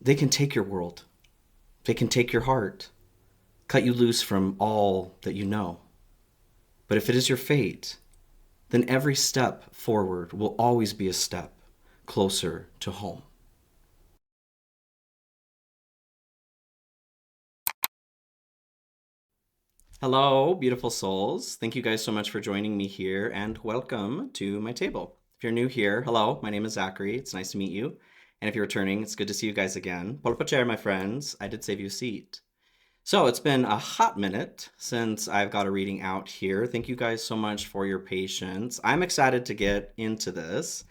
they can take your world. They can take your heart, cut you loose from all that you know. But if it is your fate, then every step forward will always be a step closer to home. Hello, beautiful souls. Thank you guys so much for joining me here and welcome to my table. If you're new here, hello, my name is Zachary. It's nice to meet you. And if you're returning, it's good to see you guys again. Pull up a chair, my friends. I did save you a seat. So it's been a hot minute since I've got a reading out here. Thank you guys so much for your patience. I'm excited to get into this.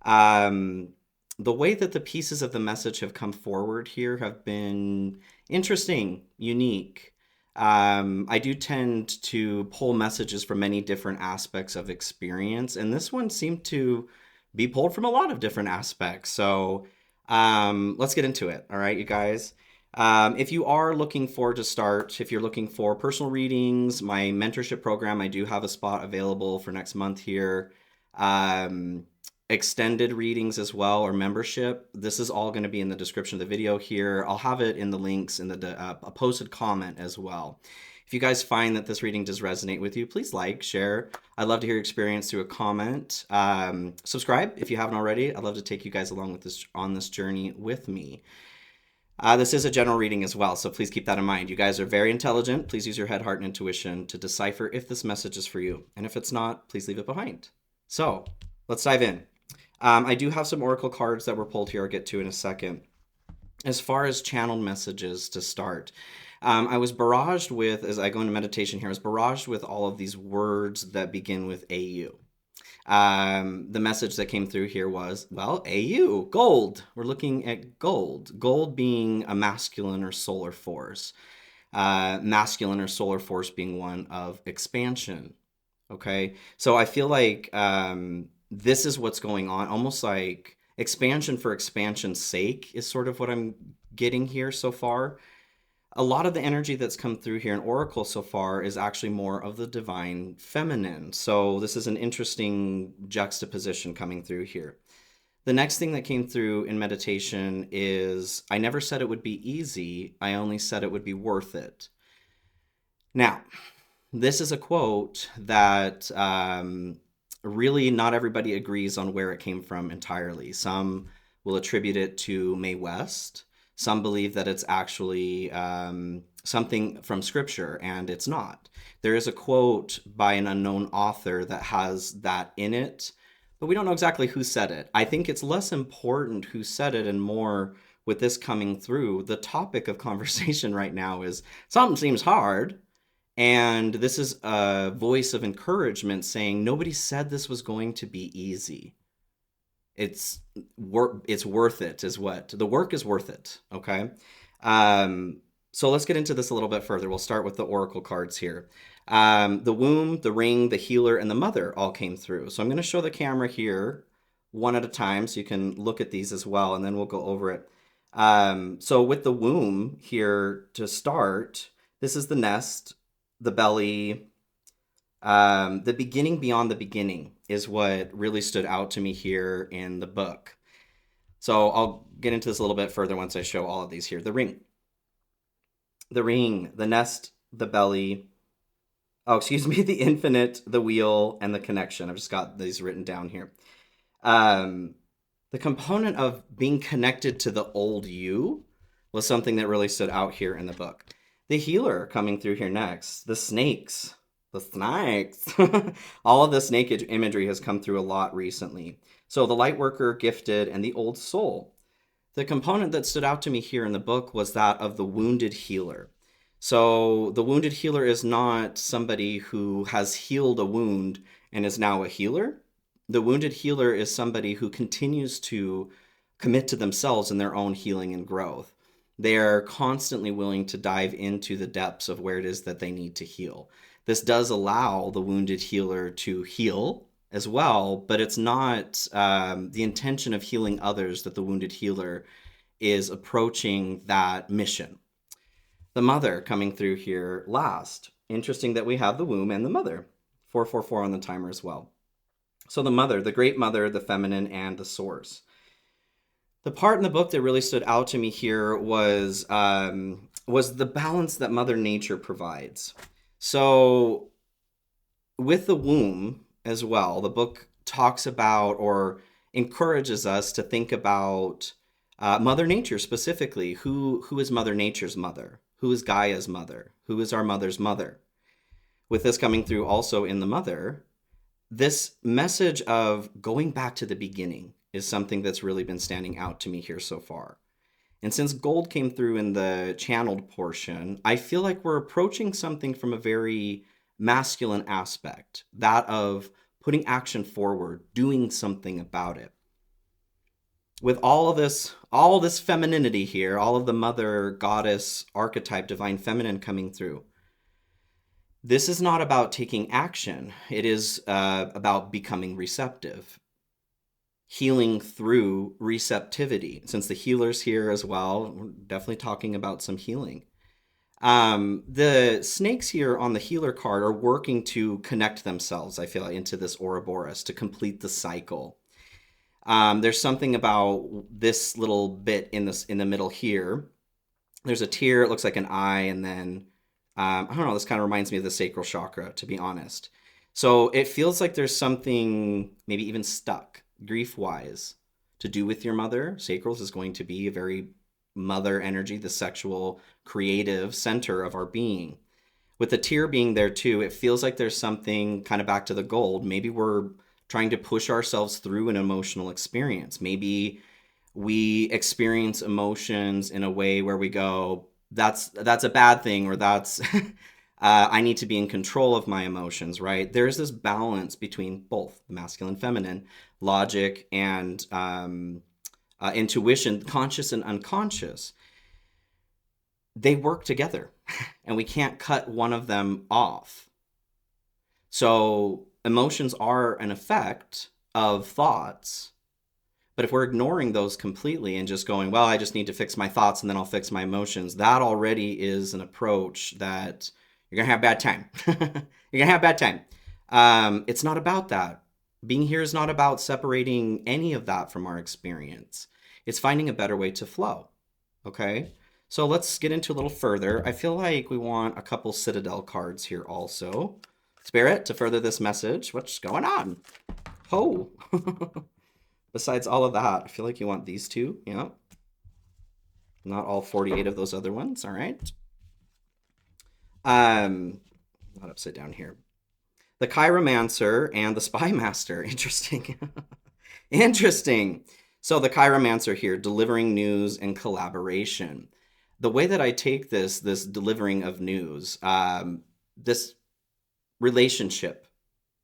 The way that the pieces of the message have come forward here have been interesting, unique. I do tend to pull messages from many different aspects of experience, and this one seemed to be pulled from a lot of different aspects. So let's get into it. All right, you guys. If you are looking for to start, if you're looking for personal readings, my mentorship program, I do have a spot available for next month here. Extended readings as well, or membership. This is all going to be in the description of the video here. I'll have it in the links in the a posted comment as well. If you guys find that this reading does resonate with you, please like, share. I'd love to hear your experience through a comment. Subscribe if you haven't already. I'd love to take you guys along with this on this journey with me. This is a general reading as well, so please keep that in mind. You guys are very intelligent. Please use your head, heart, and intuition to decipher if this message is for you. And if it's not, please leave it behind. So let's dive in. I do have some oracle cards that were pulled here I'll get to in a second. As far as channeled messages to start, I was barraged with, as I go into meditation here, I was barraged with all of these words that begin with AU. The message that came through here was, well, AU, gold. We're looking at gold. Gold being a masculine or solar force. Masculine or solar force being one of expansion. Okay, so I feel like this is what's going on, almost like expansion for expansion's sake is sort of what I'm getting here so far. A lot of the energy that's come through here in Oracle so far is actually more of the divine feminine. So this is an interesting juxtaposition coming through here. The next thing that came through in meditation is, I never said it would be easy. I only said it would be worth it. Now, this is a quote that really not everybody agrees on where it came from entirely. Some will attribute it to Mae West. Some believe that it's actually something from scripture, and it's not. There is a quote by an unknown author that has that in it, but we don't know exactly who said it. I think it's less important who said it and more with this coming through. The topic of conversation right now is something seems hard. And this is a voice of encouragement saying, nobody said this was going to be easy. It's worth it is what the work is worth it. Okay. So let's get into this a little bit further. We'll start with the oracle cards here. The womb, the ring, the healer, and the mother all came through. So I'm going to show the camera here one at a time so you can look at these as well, and then we'll go over it. So with the womb here to start, this is the nest, the belly, the beginning beyond the beginning is what really stood out to me here in the book. So I'll get into this a little bit further once I show all of these here. The ring, the nest, the belly, the infinite, the wheel, and the connection. I've just got these written down here. The component of being connected to the old you was something that really stood out here in the book. The healer coming through here next, the snakes. All of the snake imagery has come through a lot recently. So the light worker, gifted, and the old soul. The component that stood out to me here in the book was that of the wounded healer. So the wounded healer is not somebody who has healed a wound and is now a healer. The wounded healer is somebody who continues to commit to themselves in their own healing and growth. They are constantly willing to dive into the depths of where it is that they need to heal. This does allow the wounded healer to heal as well, but it's not the intention of healing others that the wounded healer is approaching that mission. The mother coming through here last. Interesting that we have the womb and the mother. 444 on the timer as well. So the mother, the great mother, the feminine, and the source. The part in the book that really stood out to me here was the balance that Mother Nature provides. So with the womb as well, the book talks about or encourages us to think about Mother Nature specifically. Who is Mother Nature's mother? Who is Gaia's mother? Who is our mother's mother? With this coming through also in the mother, this message of going back to the beginning is something that's really been standing out to me here so far. And since gold came through in the channeled portion, I feel like we're approaching something from a very masculine aspect, that of putting action forward, doing something about it. With all this femininity here, all of the mother, goddess, archetype, divine feminine coming through, this is not about taking action. It is about becoming receptive, healing through receptivity. Since the healer's here as well, we're definitely talking about some healing. The snakes here on the healer card are working to connect themselves, I feel like, into this Ouroboros to complete the cycle. There's something about this little bit in the middle here. There's a tear, it looks like an eye, and then I don't know, this kind of reminds me of the sacral chakra, to be honest. So it feels like there's something maybe even stuck, grief-wise, to do with your mother. Sacrals is going to be a very mother energy, the sexual, creative center of our being. With the tear being there too, it feels like there's something kind of back to the gold. Maybe we're trying to push ourselves through an emotional experience. Maybe we experience emotions in a way where we go, that's a bad thing, or that's I need to be in control of my emotions, right? There's this balance between both the masculine and feminine, logic and intuition, conscious and unconscious. They work together and we can't cut one of them off. So emotions are an effect of thoughts. But if we're ignoring those completely and just going, well, I just need to fix my thoughts and then I'll fix my emotions, that already is an approach that you're going to have a bad time. You're going to have a bad time. It's not about that. Being here is not about separating any of that from our experience. It's finding a better way to flow. Okay? So let's get into a little further. I feel like we want a couple Citadel cards here also. Spirit, to further this message, what's going on? Oh! Besides all of that, I feel like you want these two. Yeah. Not all 48 of those other ones. All right. Not upside down here. The Chiromancer and the Spy Master. Interesting. Interesting. So the Chiromancer here, delivering news and collaboration. The way that I take this delivering of news, this relationship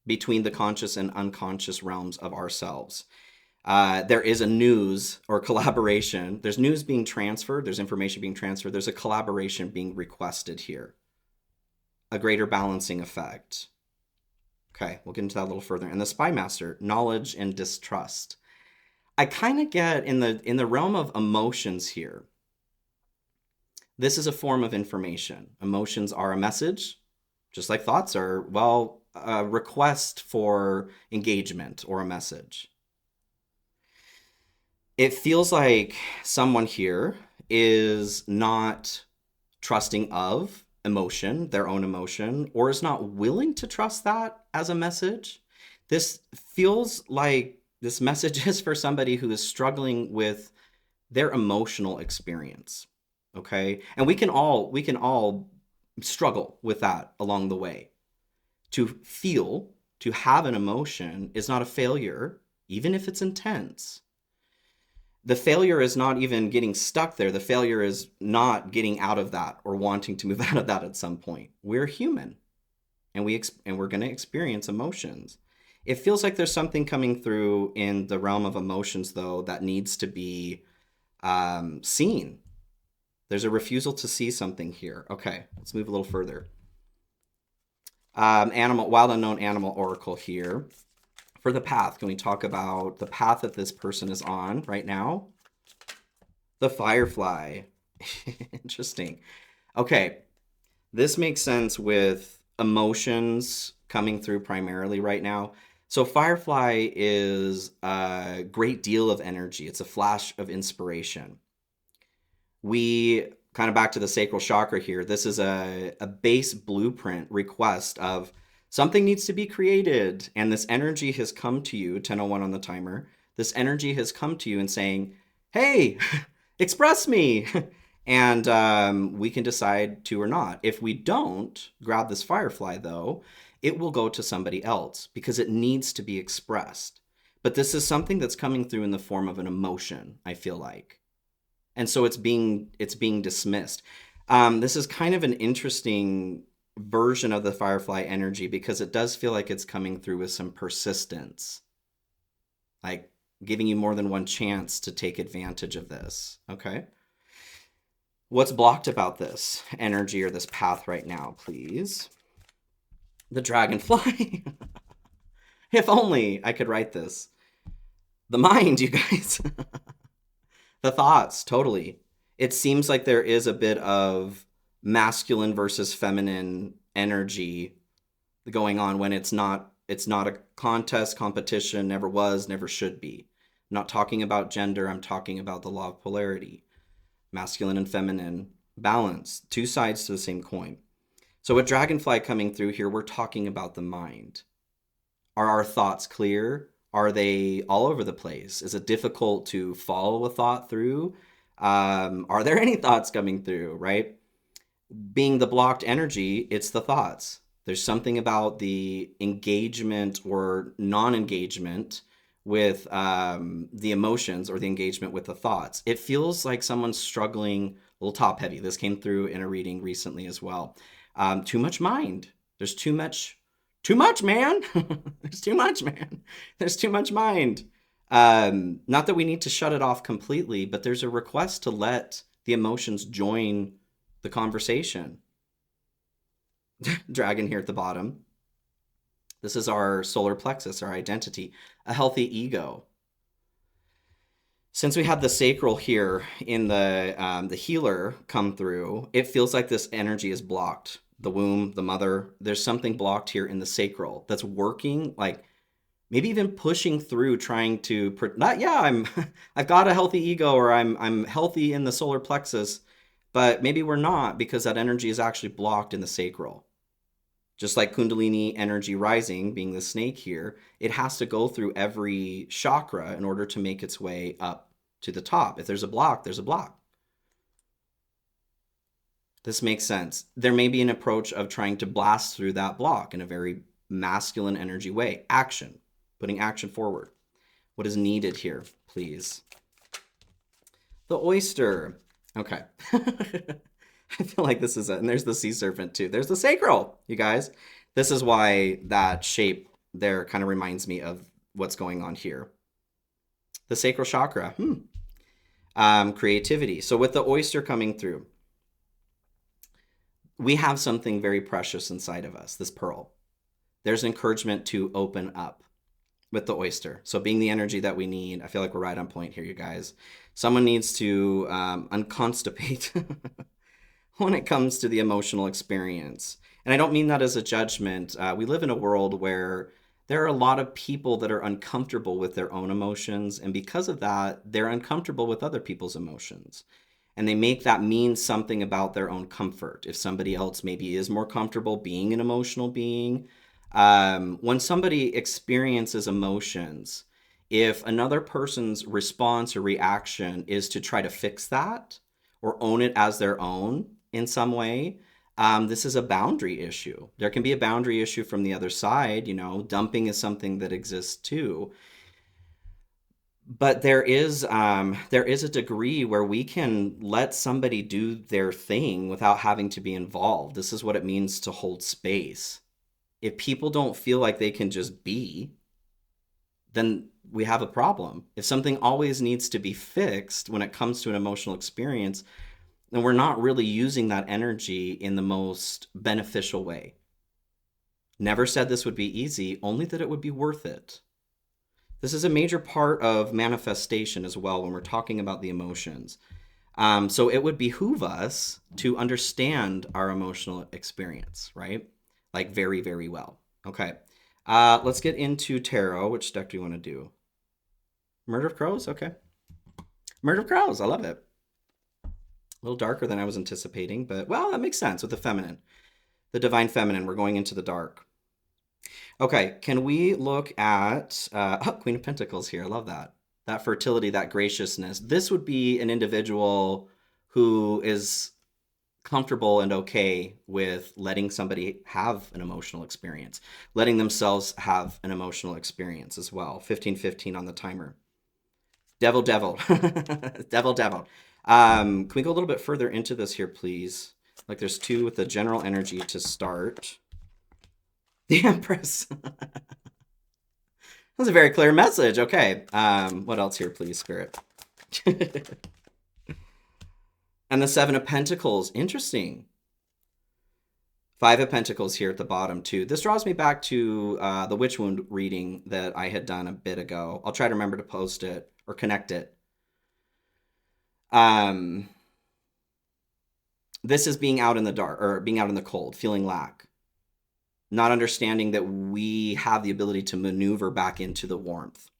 between the conscious and unconscious realms of ourselves. There is a news or collaboration. There's news being transferred. There's information being transferred. There's a collaboration being requested here. A greater balancing effect. Okay, we'll get into that a little further. And the Spy Master, knowledge and distrust. I kind of get in the realm of emotions here. This is a form of information. Emotions are a message, just like thoughts are, well, a request for engagement or a message. It feels like someone here is not trusting of emotion, their own emotion, or is not willing to trust that as a message. This feels like this message is for somebody who is struggling with their emotional experience. Okay? And we can all struggle with that along the way. To feel, to have an emotion is not a failure, even if it's intense. The failure is not even getting stuck there. The failure is not getting out of that or wanting to move out of that at some point. We're human, and we're going to experience emotions. It feels like there's something coming through in the realm of emotions, though, that needs to be seen. There's a refusal to see something here. Okay, let's move a little further. Wild Unknown Animal Oracle here. For the path, can we talk about the path that this person is on right now? The Firefly. Interesting. Okay, this makes sense with emotions coming through primarily right now. So Firefly is a great deal of energy. It's a flash of inspiration. We kind of back to the sacral chakra here. This is a base blueprint request of something needs to be created. And this energy has come to you, 10:01 on the timer. This energy has come to you and saying, hey, express me. And we can decide to or not. If we don't grab this firefly, though, it will go to somebody else because it needs to be expressed. But this is something that's coming through in the form of an emotion, I feel like. And so it's being dismissed. This is kind of an interesting version of the firefly energy because it does feel like it's coming through with some persistence, like giving you more than one chance to take advantage of this. Okay. What's blocked about this energy or this path right now, please? The dragonfly. If only I could write this. The mind, you guys. The thoughts, totally. It seems like there is a bit of masculine versus feminine energy going on when it's not a contest, competition, never was, never should be. I'm not talking about gender, I'm talking about the law of polarity. Masculine and feminine balance, two sides to the same coin. So with dragonfly coming through here, we're talking about the mind. Are our thoughts clear? Are they all over the place? Is it difficult to follow a thought through? Are there any thoughts coming through, right? Being the blocked energy, it's the thoughts. There's something about the engagement or non-engagement with the emotions or the engagement with the thoughts. It feels like someone's struggling, a little top heavy. This came through in a reading recently as well. Too much mind. There's too much man. There's too much, man. There's too much mind. Not that we need to shut it off completely, but there's a request to let the emotions join the conversation. Dragon here at the bottom. This is our solar plexus, our identity, a healthy ego. Since we have the sacral here in the healer come through, it feels like this energy is blocked. The womb, the mother, there's something blocked here in the sacral that's working, like maybe even pushing through, trying to not, yeah, I've got a healthy ego, or I'm healthy in the solar plexus, but maybe we're not because that energy is actually blocked in the sacral. Just like Kundalini energy rising, being the snake here, it has to go through every chakra in order to make its way up to the top. If there's a block, there's a block. This makes sense. There may be an approach of trying to blast through that block in a very masculine energy way. Action, putting action forward. What is needed here, please? The oyster. Okay. I feel like this is it. And there's the sea serpent too. There's the sacral, you guys. This is why that shape there kind of reminds me of what's going on here. The sacral chakra. Creativity. So with the oyster coming through, we have something very precious inside of us, this pearl. There's encouragement to open up with the oyster. So being the energy that we need, I feel like we're right on point here, you guys. Someone needs to unconstipate when it comes to the emotional experience. And I don't mean that as a judgment. We live in a world where there are a lot of people that are uncomfortable with their own emotions. And because of that, they're uncomfortable with other people's emotions. And they make that mean something about their own comfort. If somebody else maybe is more comfortable being an emotional being. When somebody experiences emotions, if another person's response or reaction is to try to fix that or own it as their own in some way, this is a boundary issue. There can be a boundary issue from the other side. Dumping is something that exists too. But there is a degree where we can let somebody do their thing without having to be involved. This is what it means to hold space. If people don't feel like they can just be, then we have a problem. If something always needs to be fixed when it comes to an emotional experience, then we're not really using that energy in the most beneficial way. Never said this would be easy, only that it would be worth it. This is a major part of manifestation as well when we're talking about the emotions. So it would behoove us to understand our emotional experience, right? Like very, very well. Okay. Let's get into tarot. Which deck do you want to do? Murder of Crows? Okay. Murder of Crows. I love it. A little darker than I was anticipating, but well, that makes sense with the feminine. The divine feminine. We're going into the dark. Okay, can we look at Queen of Pentacles here? I love that. That fertility, that graciousness. This would be an individual who is comfortable and okay with letting somebody have an emotional experience, letting themselves have an emotional experience as well. 15:15 on the timer. Devil, devil, devil, devil. Can we go a little bit further into this here, please? Like there's two with the general energy to start. The Empress. That's a very clear message. Okay. What else here, please, Spirit? And the Seven of Pentacles. Interesting. Five of Pentacles here at the bottom, too. This draws me back to the Witch Wound reading that I had done a bit ago. I'll try to remember to post it or connect it. This is being out in the dark, or being out in the cold, feeling lack. Not understanding that we have the ability to maneuver back into the warmth,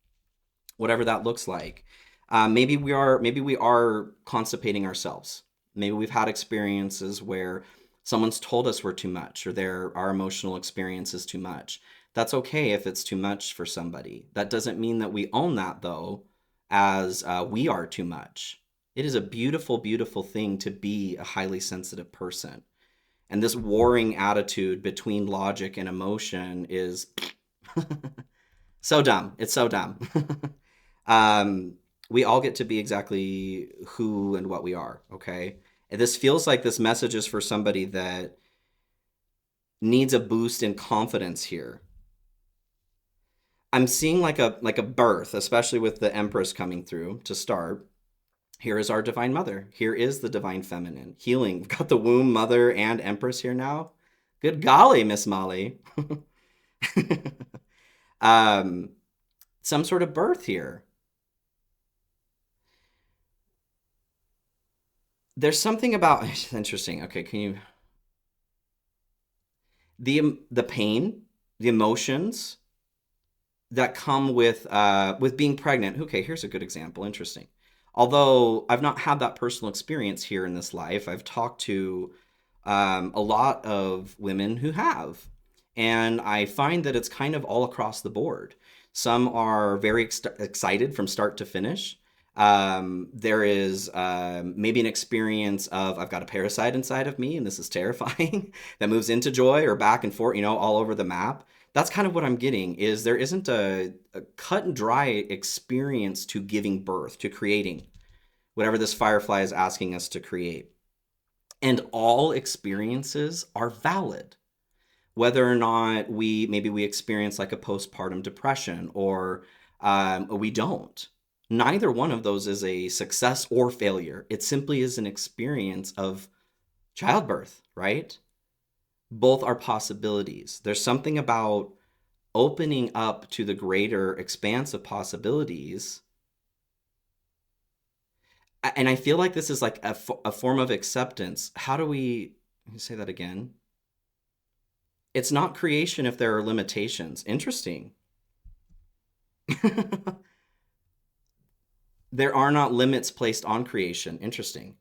whatever that looks like. Maybe we are constipating ourselves. Maybe we've had experiences where someone's told us we're too much, or our emotional experience is too much. That's okay if it's too much for somebody. That doesn't mean that we own that, though, as we are too much. It is a beautiful, beautiful thing to be a highly sensitive person. And this warring attitude between logic and emotion is so dumb. It's so dumb. We all get to be exactly who and what we are, okay? And this feels like this message is for somebody that needs a boost in confidence here. I'm seeing like a birth, especially with the Empress coming through to start. Here is our Divine Mother. Here is the Divine Feminine. Healing. We've got the Womb, Mother, and Empress here now. Good golly, Miss Molly. Some sort of birth here. There's something about... Interesting. Okay, can you... The pain, the emotions that come with being pregnant. Okay, here's a good example. Interesting. Although I've not had that personal experience here in this life, I've talked to a lot of women who have. And I find that it's kind of all across the board. Some are very excited from start to finish. There is maybe an experience of I've got a parasite inside of me and this is terrifying that moves into joy or back and forth, all over the map. That's kind of what I'm getting is there isn't a cut and dry experience to giving birth, to creating whatever this firefly is asking us to create. And all experiences are valid. Whether or not maybe we experience like a postpartum depression or we don't. Neither one of those is a success or failure. It simply is an experience of childbirth, right? Both are possibilities. There's something about opening up to the greater expanse of possibilities. And I feel like this is like a form of acceptance. How do let me say that again? It's not creation if there are limitations. Interesting. There are not limits placed on creation. Interesting.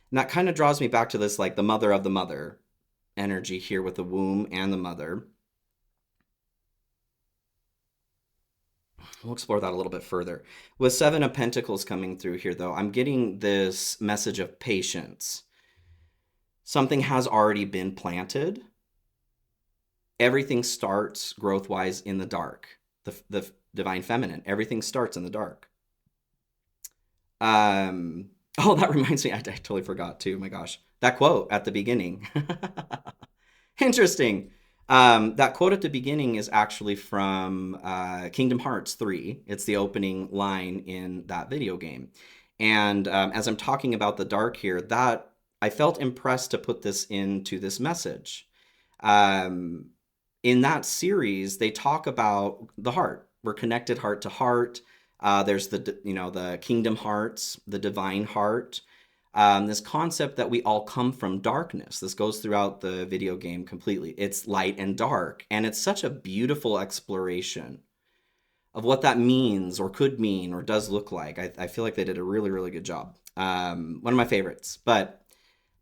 And that kind of draws me back to this, like the mother of the mother energy here with the womb and the mother. We'll explore that a little bit further. With Seven of Pentacles coming through here, though, I'm getting this message of patience. Something has already been planted. Everything starts growth-wise in the dark. The Divine Feminine. Everything starts in the dark. Oh, that reminds me. I totally forgot too. My gosh. That quote at the beginning. Interesting. That quote at the beginning is actually from Kingdom Hearts 3. It's the opening line in that video game. And as I'm talking about the dark here, that I felt impressed to put this into this message. In that series, they talk about the heart. We're connected heart to heart. There's the Kingdom Hearts, the Divine Heart. this concept that we all come from darkness. This goes throughout the video game completely. It's light and dark, and it's such a beautiful exploration of what that means or could mean or does look like. I feel like they did a really, really good job. One of my favorites. But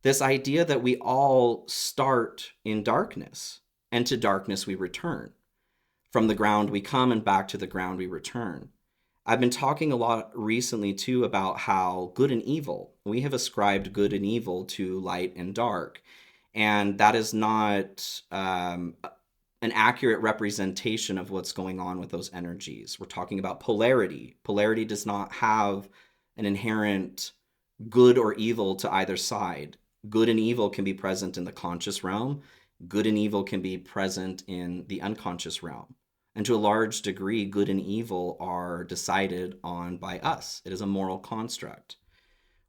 this idea that we all start in darkness, and to darkness we return. From the ground we come, and back to the ground we return. I've been talking a lot recently too about how good and evil, we have ascribed good and evil to light and dark. And that is not an accurate representation of what's going on with those energies. We're talking about polarity. Polarity does not have an inherent good or evil to either side. Good and evil can be present in the conscious realm. Good and evil can be present in the unconscious realm. And to a large degree, good and evil are decided on by us. It is a moral construct,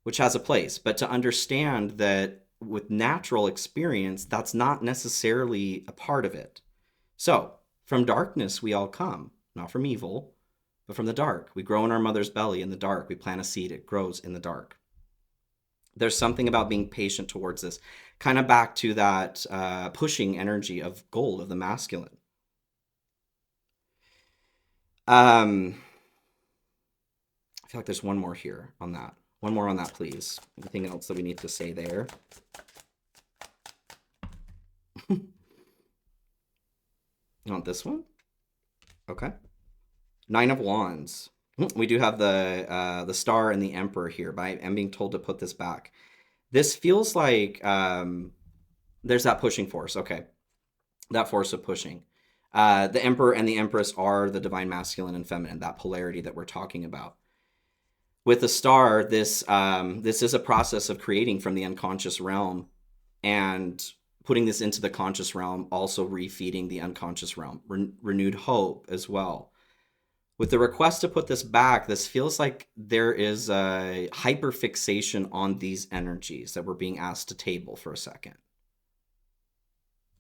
which has a place. But to understand that with natural experience, that's not necessarily a part of it. So, from darkness we all come, not from evil, but from the dark. We grow in our mother's belly in the dark. We plant a seed, it grows in the dark. There's something about being patient towards this, kind of back to that pushing energy of gold, of the masculine. I feel like there's one more here on that. One more on that, please. Anything else that we need to say there? You want this one? Okay. 9 of Wands. We do have the Star and the Emperor here, but I am being told to put this back. This feels like there's that pushing force. Okay. That force of pushing. The Emperor and the Empress are the divine masculine and feminine, that polarity that we're talking about. With the Star, this is a process of creating from the unconscious realm and putting this into the conscious realm, also refeeding the unconscious realm, renewed hope as well. With the request to put this back, this feels like there is a hyperfixation on these energies that we're being asked to table for a second.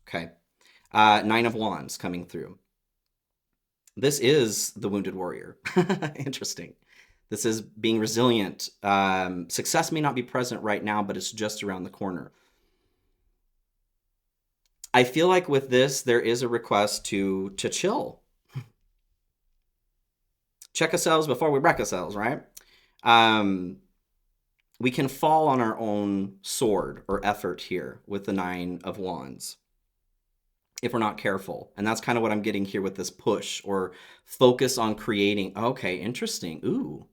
Okay. 9 of Wands coming through. This is the wounded warrior. Interesting. This is being resilient. Success may not be present right now, but it's just around the corner. I feel like with this, there is a request to chill. Check ourselves before we wreck ourselves, right? We can fall on our own sword or effort here with the 9 of Wands if we're not careful. And that's kind of what I'm getting here with this push or focus on creating. Okay, interesting. Ooh.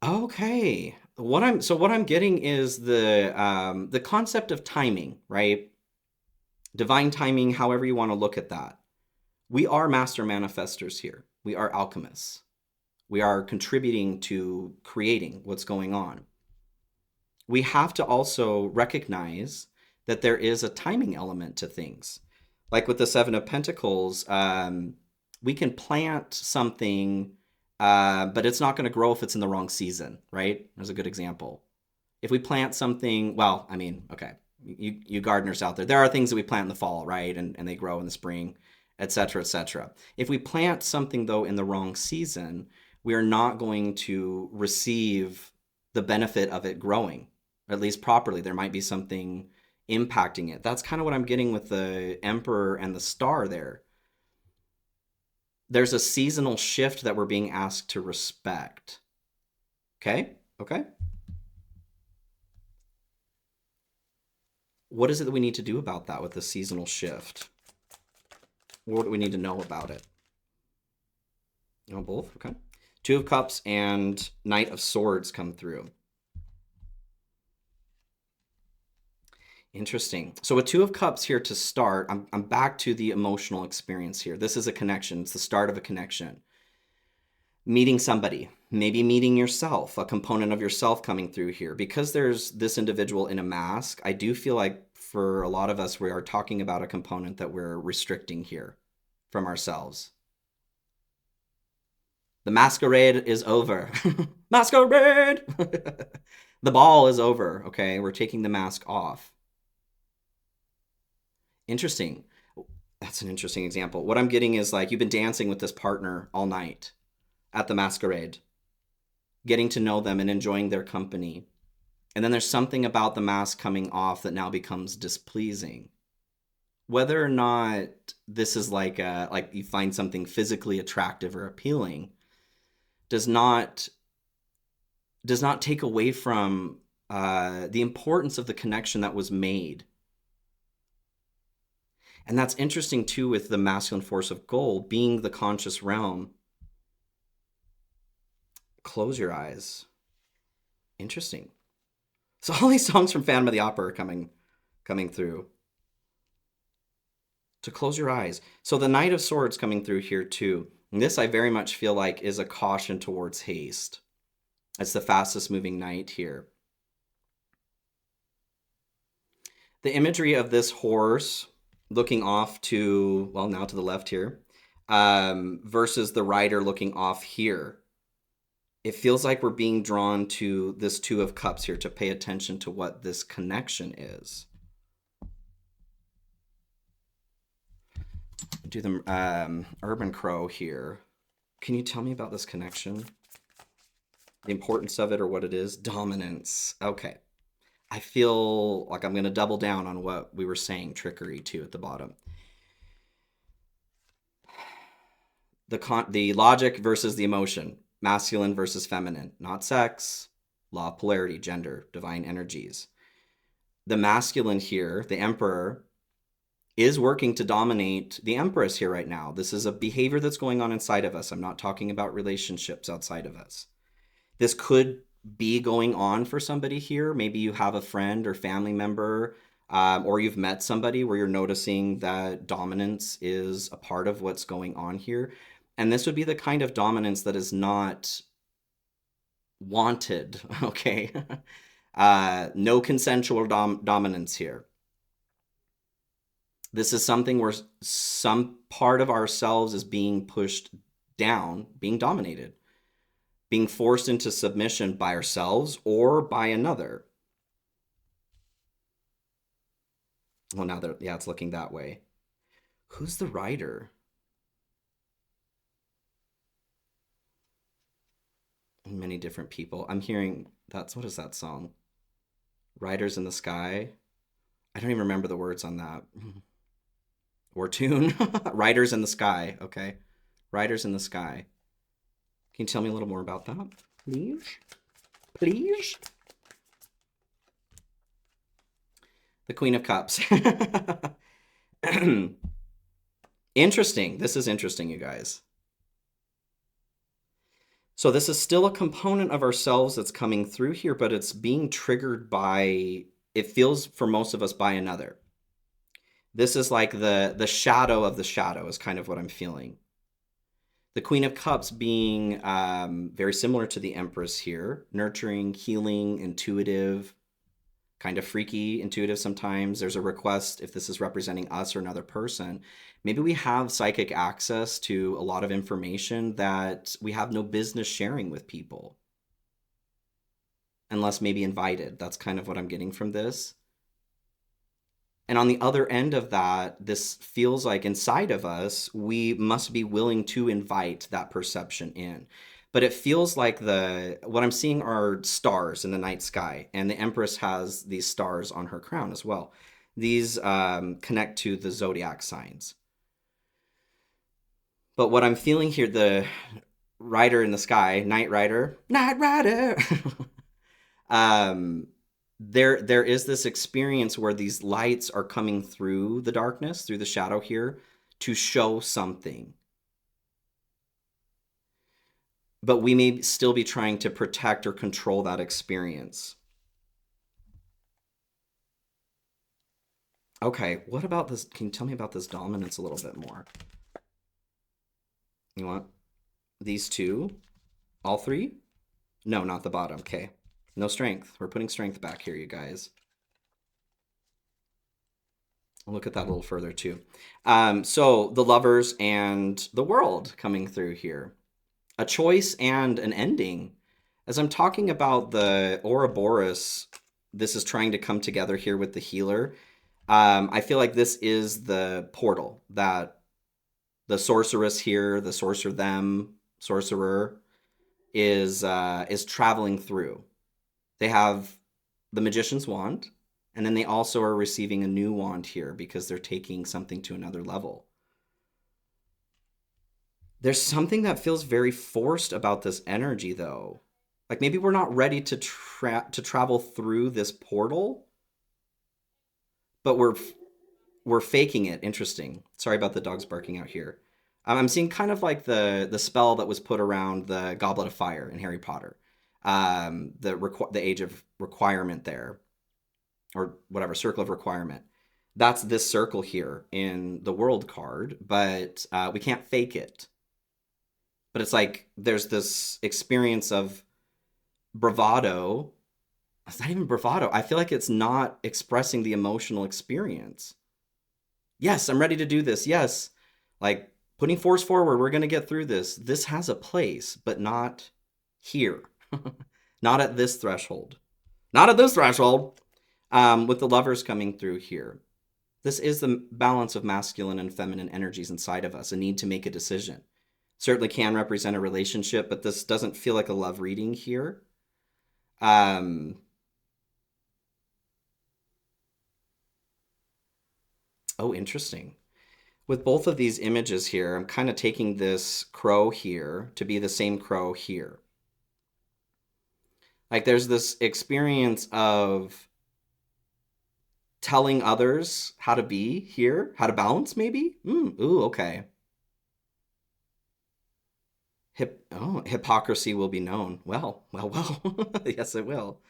Okay. What I'm getting is the concept of timing, right? Divine timing, however you want to look at that. We are master manifestors here. We are alchemists. We are contributing to creating what's going on. We have to also recognize that there is a timing element to things. Like with the 7 of Pentacles, we can plant something, but it's not going to grow if it's in the wrong season, right? There's a good example. If we plant something, well, I mean, okay, you gardeners out there, there are things that we plant in the fall, right? And they grow in the spring, etc., etc. If we plant something, though, in the wrong season, we are not going to receive the benefit of it growing, or at least properly. There might be something impacting it. That's kind of what I'm getting with the Emperor and the Star there. There's a seasonal shift that we're being asked to respect. Okay? Okay? What is it that we need to do about that with the seasonal shift? What do we need to know about it? Oh, both? Okay. 2 of Cups and Knight of Swords come through. Interesting. So with 2 of Cups here to start, I'm back to the emotional experience here. This is a connection. It's the start of a connection. Meeting somebody, maybe meeting yourself, a component of yourself coming through here. Because there's this individual in a mask, I do feel like for a lot of us, we are talking about a component that we're restricting here from ourselves. The masquerade is over. Masquerade! The ball is over, okay? We're taking the mask off. Interesting. That's an interesting example. What I'm getting is like you've been dancing with this partner all night at the masquerade, getting to know them and enjoying their company. And then there's something about the mask coming off that now becomes displeasing. Whether or not this is like you find something physically attractive or appealing does not take away from the importance of the connection that was made. And that's interesting too with the masculine force of gold being the conscious realm. Close your eyes. Interesting. So all these songs from Phantom of the Opera are coming through. To close your eyes. So the Knight of Swords coming through here too. And this I very much feel like is a caution towards haste. It's the fastest moving knight here. The imagery of this horse looking off to, well, now to the left here, versus the rider looking off here. It feels like we're being drawn to this Two of Cups here to pay attention to what this connection is. Do the Urban Crow here. Can you tell me about this connection? The importance of it or what it is? Dominance. Okay. I feel like I'm going to double down on what we were saying, trickery too at the bottom. The logic versus the emotion, masculine versus feminine, not sex, law of polarity, gender, divine energies. The masculine here, the emperor, is working to dominate the empress here right now. This is a behavior that's going on inside of us. I'm not talking about relationships outside of us. This could be going on for somebody here. Maybe you have a friend or family member, or you've met somebody where you're noticing that dominance is a part of what's going on here. And this would be the kind of dominance that is not wanted, okay? No consensual dominance here. This is something where some part of ourselves is being pushed down, being dominated, being forced into submission by ourselves or by another. Well, now that, yeah, it's looking that way. Who's the writer? Many different people. I'm hearing what is that song? Riders in the Sky. I don't even remember the words on that. Or tune. Riders in the Sky. Okay. Riders in the Sky. Can you tell me a little more about that, please? Please? The Queen of Cups. Interesting. This is interesting, you guys. So this is still a component of ourselves that's coming through here, but it's being triggered by, it feels for most of us, by another. This is like the shadow of the shadow is kind of what I'm feeling. The Queen of Cups being very similar to the Empress here, nurturing, healing, intuitive, kind of freaky, intuitive sometimes. There's a request, if this is representing us or another person, maybe we have psychic access to a lot of information that we have no business sharing with people. Unless maybe invited. That's kind of what I'm getting from this. And on the other end of that, this feels like inside of us, we must be willing to invite that perception in. But it feels like what I'm seeing are stars in the night sky, and the Empress has these stars on her crown as well. These connect to the zodiac signs. But what I'm feeling here, the rider in the sky, Night Rider, there is this experience where these lights are coming through the darkness, through the shadow here, to show something. But we may still be trying to protect or control that experience. Okay, what about this? Can you tell me about this dominance a little bit more? You want these two? All three? No, not the bottom. Okay. No strength. We're putting strength back here, you guys. I'll look at that a little further too. So the Lovers and the World coming through here. A choice and an ending. As I'm talking about the Ouroboros, this is trying to come together here with the healer. I feel like this is the portal that the sorceress here, the sorcerer, is traveling through. They have the magician's wand, and then they also are receiving a new wand here because they're taking something to another level. There's something that feels very forced about this energy, though. Like maybe we're not ready to travel through this portal, but we're faking it. Interesting. Sorry about the dogs barking out here. I'm seeing kind of like the spell that was put around the Goblet of Fire in Harry Potter. The Age of Requirement there, or whatever, Circle of Requirement. That's this circle here in the World card, but we can't fake it. But it's like there's this experience of bravado. It's not even bravado. I feel like it's not expressing the emotional experience. Yes, I'm ready to do this. Yes. Like putting force forward, we're going to get through this. This has a place, but not here. Not at this threshold. Not at this threshold. With the lovers coming through here. This is the balance of masculine and feminine energies inside of us, a need to make a decision. Certainly can represent a relationship, but this doesn't feel like a love reading here. Oh, interesting. With both of these images here, I'm kind of taking this crow here to be the same crow here. Like there's this experience of telling others how to be here, how to balance maybe? Ooh, okay. Hypocrisy will be known. Well. Yes, it will.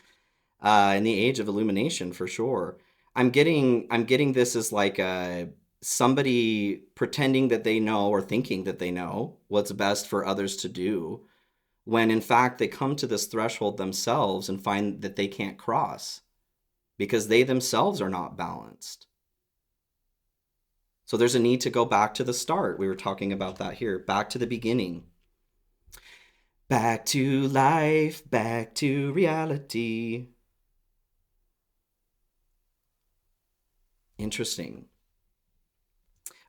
In the age of illumination, for sure. I'm getting this as like somebody pretending that they know or thinking that they know what's best for others to do, when in fact they come to this threshold themselves and find that they can't cross because they themselves are not balanced. So there's a need to go back to the start. We were talking about that here, back to the beginning. Back to life, back to reality. Interesting.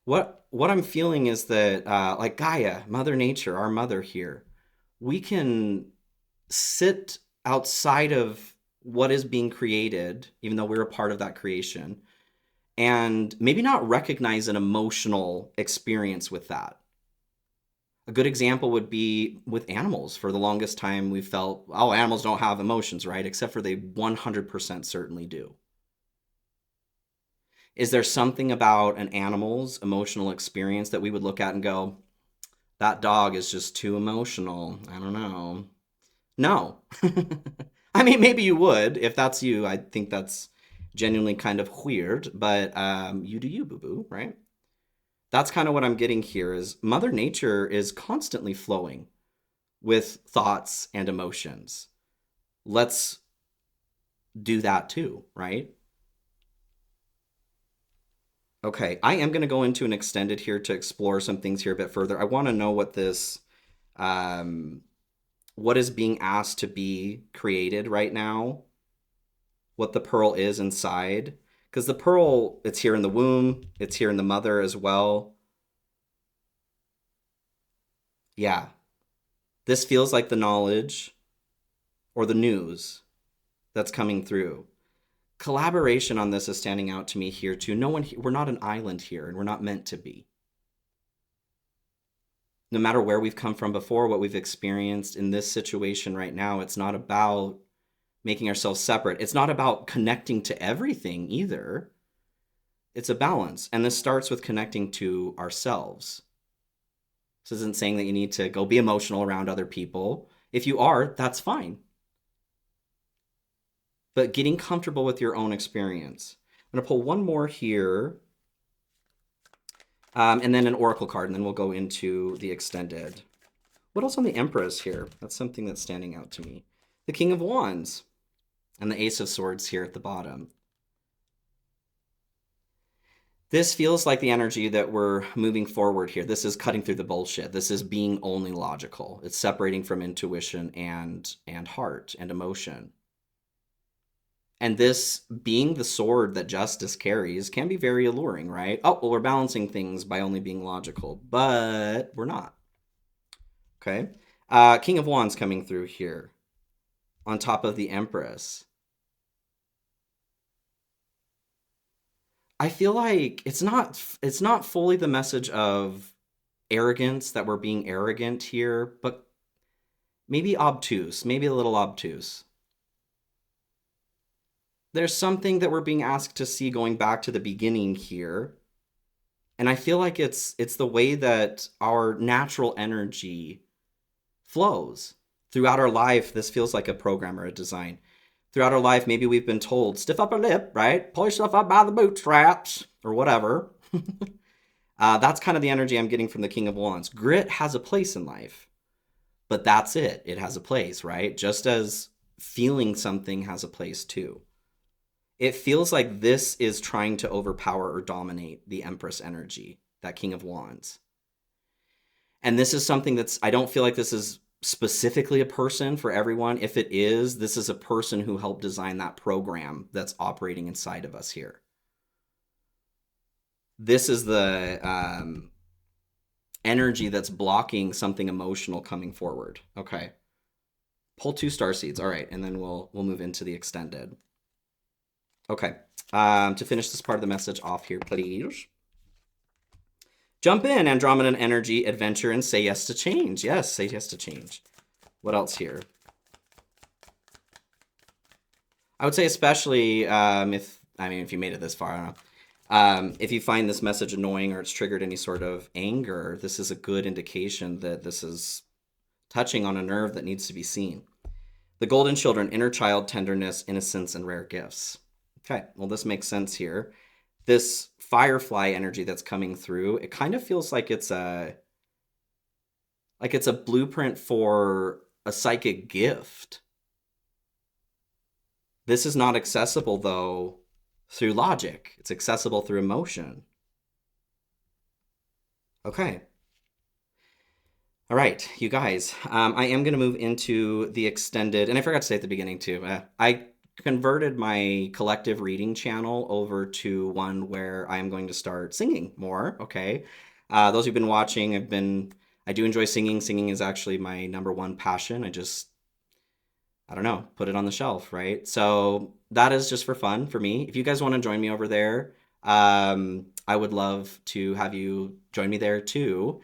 What I'm feeling is that like Gaia, Mother Nature, our mother here, we can sit outside of what is being created, even though we're a part of that creation, and maybe not recognize an emotional experience with that. A good example would be with animals. For the longest time, we felt, oh, animals don't have emotions, right? Except for they 100% certainly do. Is there something about an animal's emotional experience that we would look at and go, that dog is just too emotional? I don't know. No. I mean, maybe you would. If that's you, I think that's genuinely kind of weird, but you do you, boo boo, right? That's kind of what I'm getting here is Mother Nature is constantly flowing with thoughts and emotions. Let's do that too, right? Okay, I am going to go into an extended here to explore some things here a bit further. I want to know um, what is being asked to be created right now, what the pearl is inside. Because the pearl, it's here in the womb, it's here in the mother as well. Yeah, this feels like the knowledge or the news that's coming through. Collaboration on this is standing out to me here too. No one, we're not an island here, and we're not meant to be. No matter where we've come from before, what we've experienced in this situation right now, it's not about making ourselves separate. It's not about connecting to everything either. It's a balance. And this starts with connecting to ourselves. This isn't saying that you need to go be emotional around other people. If you are, that's fine. But getting comfortable with your own experience. I'm going to pull one more here, and then an oracle card, and then we'll go into the extended. What else on the Empress here? That's something that's standing out to me. The King of Wands and the Ace of Swords here at the bottom. This feels like the energy that we're moving forward here. This is cutting through the bullshit. This is being only logical. It's separating from intuition and heart and emotion. And this being the sword that justice carries can be very alluring, right? Oh, well, we're balancing things by only being logical, but we're not. Okay. King of Wands coming through here on top of the Empress. I feel like it's not fully the message of arrogance, that we're being arrogant here, but maybe obtuse, maybe a little obtuse. There's something that we're being asked to see going back to the beginning here. And I feel like it's the way that our natural energy flows. Throughout our life, this feels like a program or a design. Throughout our life, maybe we've been told, stiff upper lip, right? Pull yourself up by the bootstraps, or whatever. That's kind of the energy I'm getting from the King of Wands. Grit has a place in life, but that's it. It has a place, right? Just as feeling something has a place too. It feels like this is trying to overpower or dominate the Empress energy, that King of Wands. And this is something I don't feel like this is specifically a person for everyone. If it is, this is a person who helped design that program that's operating inside of us here. This is the energy that's blocking something emotional coming forward. Okay. Pull 2 star seeds. All right. And then we'll move into the extended. Okay. To finish this part of the message off here, please. Jump in, Andromedan energy, adventure, and say yes to change. Yes, say yes to change. What else here? I would say especially if you made it this far, I don't know. If you find this message annoying or it's triggered any sort of anger, this is a good indication that this is touching on a nerve that needs to be seen. The golden children, inner child, tenderness, innocence, and rare gifts. Okay, well, this makes sense here. This firefly energy that's coming through, it kind of feels like it's a blueprint for a psychic gift. This is not accessible, though, through logic. It's accessible through emotion. Okay. All right, you guys, I am going to move into the extended, and I forgot to say at the beginning too, I converted my collective reading channel over to one where I am going to start singing more, okay? Those who've been watching, I do enjoy singing. Singing is actually my #1 passion. I don't know, put it on the shelf, right? So that is just for fun for me. If you guys want to join me over there, I would love to have you join me there too.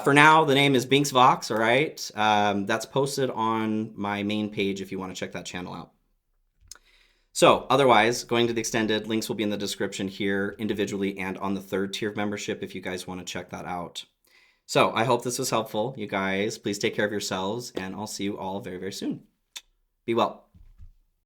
For now, the name is Binks Vox, all right? That's posted on my main page if you want to check that channel out. So otherwise, going to the extended, links will be in the description here individually and on the 3rd tier of membership if you guys want to check that out. So I hope this was helpful, you guys. Please take care of yourselves, and I'll see you all very, very soon. Be well.